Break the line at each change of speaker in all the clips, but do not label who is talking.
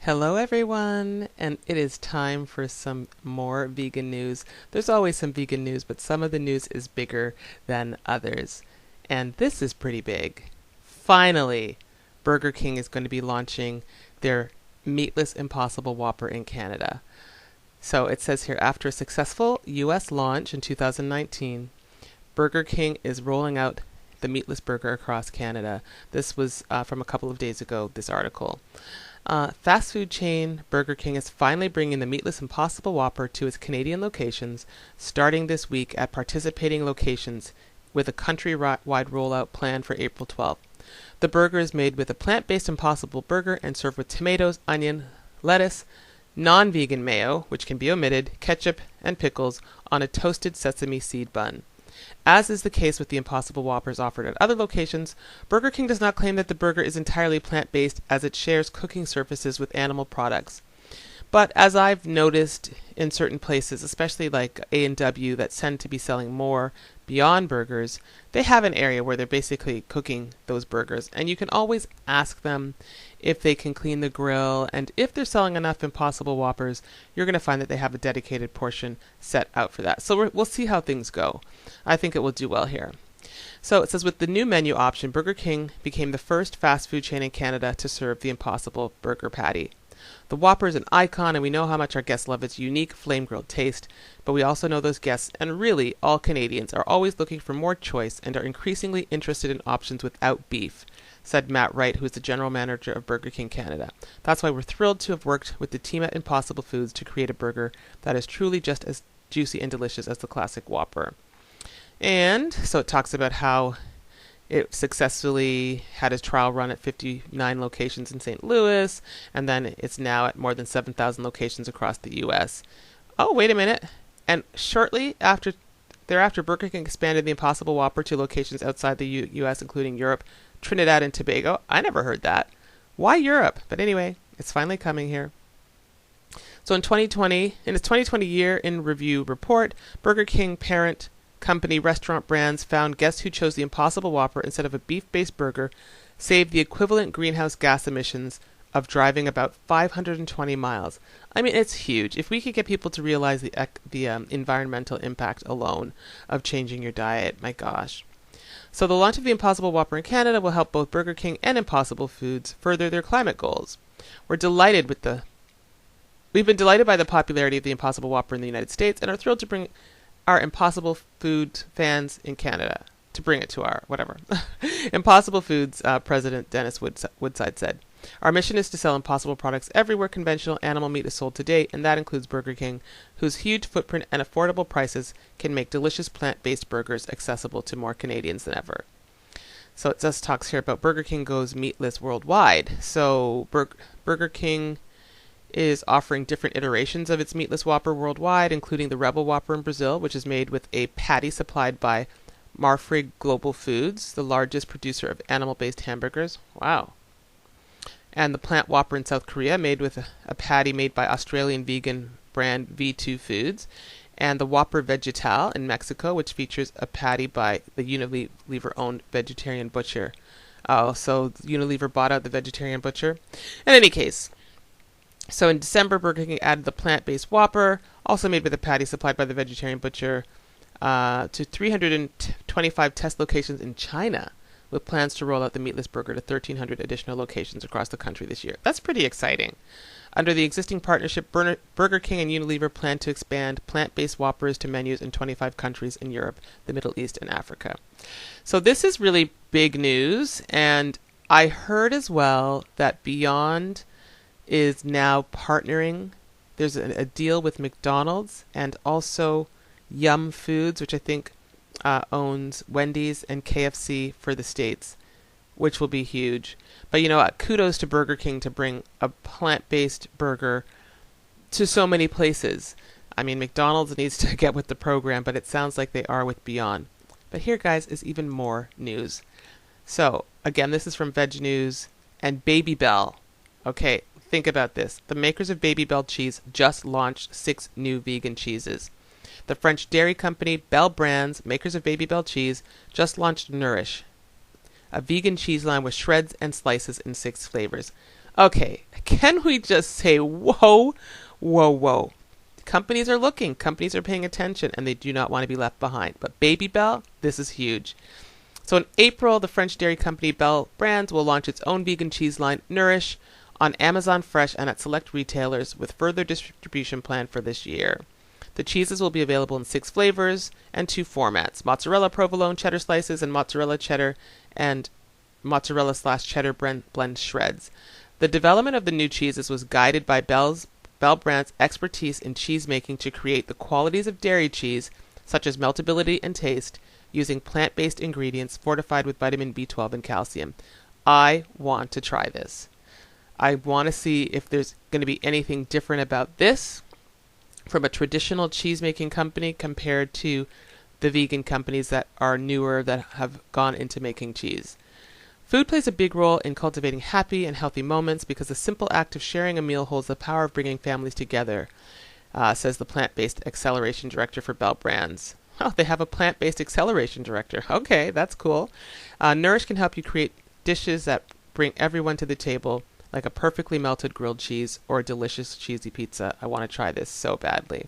Hello, everyone, and it is time for some more vegan news. There's always some vegan news, but some of the news is bigger than others. And this is pretty big. Finally, Burger King is going to be launching their meatless Impossible Whopper in Canada. So it says here, after a successful U.S. launch in 2019, Burger King is rolling out the meatless burger across Canada. This was from a couple of days ago, this article. Fast food chain Burger King is finally bringing the meatless Impossible Whopper to its Canadian locations, starting this week at participating locations with a country-wide rollout planned for April 12th. The burger is made with a plant-based Impossible burger and served with tomatoes, onion, lettuce, non-vegan mayo, which can be omitted, ketchup, and pickles on a toasted sesame seed bun. As is the case with the Impossible Whoppers offered at other locations, Burger King does not claim that the burger is entirely plant-based as it shares cooking surfaces with animal products. But as I've noticed in certain places, especially like A&W that tend to be selling more beyond burgers, they have an area where they're basically cooking those burgers. And you can always ask them if they can clean the grill. And if they're selling enough Impossible Whoppers, you're going to find that they have a dedicated portion set out for that. So we'll see how things go. I think it will do well here. So it says, with the new menu option, Burger King became the first fast food chain in Canada to serve the Impossible Burger Patty. The Whopper is an icon, and we know how much our guests love its unique flame-grilled taste, but we also know those guests, and really all Canadians, are always looking for more choice and are increasingly interested in options without beef, said Matt Wright, who is the general manager of Burger King Canada. That's why we're thrilled to have worked with the team at Impossible Foods to create a burger that is truly just as juicy and delicious as the classic Whopper. And so it talks about how it successfully had a trial run at 59 locations in St. Louis, and then it's now at more than 7,000 locations across the U.S. Oh, wait a minute. And shortly thereafter, Burger King expanded the Impossible Whopper to locations outside the U.S., including Europe, Trinidad, and Tobago. I never heard that. Why Europe? But anyway, it's finally coming here. So in its 2020 year in review report, Burger King parent company Restaurant Brands found guests who chose the Impossible Whopper instead of a beef-based burger saved the equivalent greenhouse gas emissions of driving about 520 miles. I mean, it's huge. If we could get people to realize the environmental impact alone of changing your diet, my gosh. So the launch of the Impossible Whopper in Canada will help both Burger King and Impossible Foods further their climate goals. We've been delighted by the popularity of the Impossible Whopper in the United States and are thrilled to bring our Impossible Food fans in Canada to bring it to our whatever. Impossible Foods President Dennis Woodside said, "Our mission is to sell Impossible products everywhere conventional animal meat is sold today, and that includes Burger King, whose huge footprint and affordable prices can make delicious plant-based burgers accessible to more Canadians than ever." So it just talks here about Burger King goes meatless worldwide. So Burger King is offering different iterations of its meatless Whopper worldwide, including the Rebel Whopper in Brazil, which is made with a patty supplied by Marfrig Global Foods, the largest producer of animal-based hamburgers. Wow. And the Plant Whopper in South Korea, made with a patty made by Australian vegan brand V2 Foods. And the Whopper Vegetal in Mexico, which features a patty by the Unilever-owned vegetarian butcher. Oh, so Unilever bought out the vegetarian butcher? In any case, so in December, Burger King added the plant-based Whopper, also made with a patty supplied by the vegetarian butcher, to 325 test locations in China, with plans to roll out the meatless burger to 1,300 additional locations across the country this year. That's pretty exciting. Under the existing partnership, Burger King and Unilever plan to expand plant-based Whoppers to menus in 25 countries in Europe, the Middle East, and Africa. So this is really big news, and I heard as well that Beyond is now partnering. There's a deal with McDonald's and also Yum Foods, which I think owns Wendy's and KFC for the States, which will be huge. But you know what? Kudos to Burger King to bring a plant-based burger to so many places. I mean, McDonald's needs to get with the program, but it sounds like they are with Beyond. But here, guys, is even more news. So, again, this is from Veg News and BabyBel. Okay, think about this. The makers of BabyBel cheese just launched 6 new vegan cheeses. The French dairy company Bel Brands, makers of BabyBel cheese, just launched Nourish, a vegan cheese line with shreds and slices in 6 flavors. Okay, can we just say whoa, whoa, whoa? Companies are looking, companies are paying attention, and they do not want to be left behind. But BabyBel, this is huge. So in April, the French dairy company Bel Brands will launch its own vegan cheese line, Nourish, on Amazon Fresh and at select retailers, with further distribution planned for this year. The cheeses will be available in 6 flavors and 2 formats: mozzarella provolone cheddar slices and mozzarella cheddar and mozzarella/cheddar blend shreds. The development of the new cheeses was guided by Bel Brands' expertise in cheese making to create the qualities of dairy cheese, such as meltability and taste, using plant-based ingredients fortified with vitamin B12 and calcium. I want to try this. I want to see if there's going to be anything different about this from a traditional cheese-making company compared to the vegan companies that are newer that have gone into making cheese. Food plays a big role in cultivating happy and healthy moments because the simple act of sharing a meal holds the power of bringing families together, says the plant-based acceleration director for Bel Brands. Oh, they have a plant-based acceleration director. Okay, that's cool. Nourish can help you create dishes that bring everyone to the table, like a perfectly melted grilled cheese or a delicious cheesy pizza. I want to try this so badly.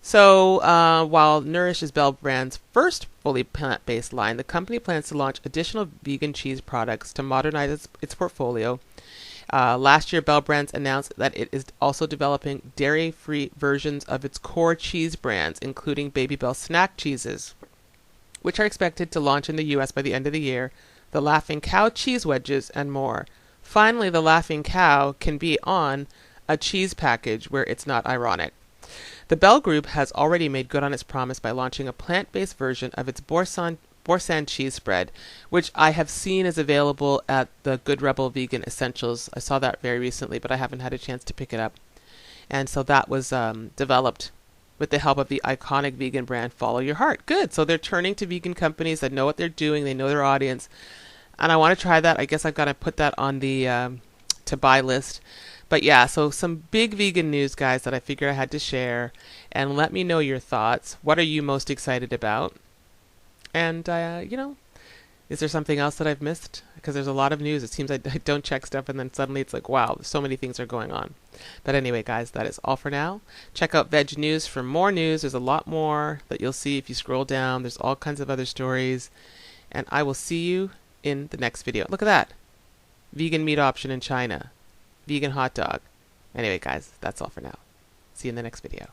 So, while Nourish is Bel Brands' first fully plant-based line, the company plans to launch additional vegan cheese products to modernize its portfolio. Last year, Bel Brands announced that it is also developing dairy-free versions of its core cheese brands, including BabyBel snack cheeses, which are expected to launch in the U.S. by the end of the year, the Laughing Cow cheese wedges, and more. Finally, the Laughing Cow can be on a cheese package where it's not ironic. The Bel Group has already made good on its promise by launching a plant-based version of its Boursin cheese spread, which I have seen is available at the Good Rebel Vegan Essentials. I saw that very recently, but I haven't had a chance to pick it up. And so that was developed with the help of the iconic vegan brand Follow Your Heart. Good. So they're turning to vegan companies that know what they're doing. They know their audience. And I want to try that. I guess I've got to put that on the to buy list. But yeah, so some big vegan news, guys, that I figured I had to share. And let me know your thoughts. What are you most excited about? And, is there something else that I've missed? Because there's a lot of news. It seems I don't check stuff, and then suddenly it's like, wow, so many things are going on. But anyway, guys, that is all for now. Check out Veg News for more news. There's a lot more that you'll see if you scroll down. There's all kinds of other stories. And I will see you in the next video. Look at that. Vegan meat option in China. Vegan hot dog. Anyway, guys, that's all for now. See you in the next video.